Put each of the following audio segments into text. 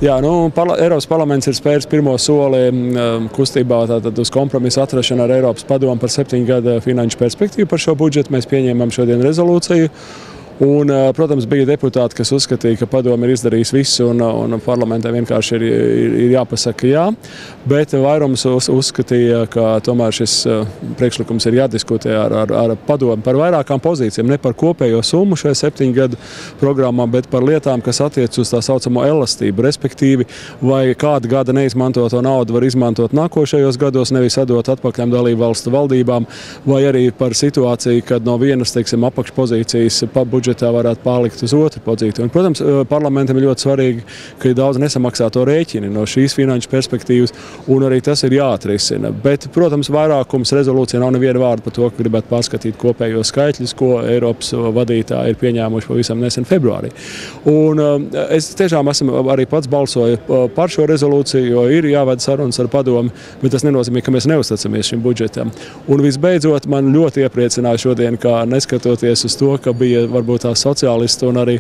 Jā, Eiropas parlaments ir spēris pirmo soli kustībā uz kompromisu atrašanu ar Eiropas padomu par 7 gadu finanšu perspektīvu par šo budžetu. Mēs pieņēmām šodien rezolūciju. Un, protams, bija deputāti, kas uzskatīja, ka padomi ir izdarījis visu un parlamentā vienkārši ir jāpasaka jā. Bet vairums uzskatīja, ka tomēr šis priekšlikums ir jādiskutē ar padomi par vairākām pozīcijām. Ne par kopējo summu šai 7 gadu programmā, bet par lietām, kas attiec uz tā saucamo elastību. Respektīvi, vai kādu gada neizmantoto naudu var izmantot nākošajos gados, nevis atdot atpakaļ dalību valstu valdībām, vai arī par situāciju, kad no vienas, teiksim, apakšpozīcijas budžetā varētu palikt uz otru pozīciju. Un, protams, parlamentam ir ļoti svarīgi, ka ir daudz nesamaksāto rēķini no šīs finanšu perspektīvas, un arī tas ir jāatrisina. Bet, protams, vairākums rezolūcija nav neviena vārda par to, ka gribētu pārskatīt kopējos skaitļus, ko Eiropas vadītāji ir pieņēmuši pavisam nesen februārī. Un es tiešām esmu arī pats balsoju par šo rezolūciju, jo ir jāved sarunas ar padomi, bet tas nenozīmē, ka mēs neusticamies šim budžetam. Un visbeidzot, man ļoti iepriecināja šodien, ka neskatoties uz to, ka bija varbūt tās sociālisti un arī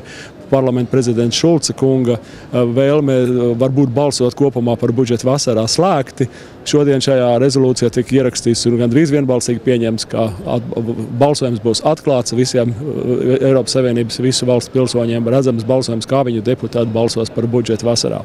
parlamenta prezidenta Šulca kunga vēlme varbūt balsot kopumā par budžetu vasarā slēgti. Šodien šajā rezolūcijā tika ierakstīts un gandrīz vienbalsīgi pieņemts, ka balsojums būs atklāts visiem Eiropas Savienības visu valstu pilsoņiem, redzams balsojums, kā viņu deputāti balsos par budžetu vasarā.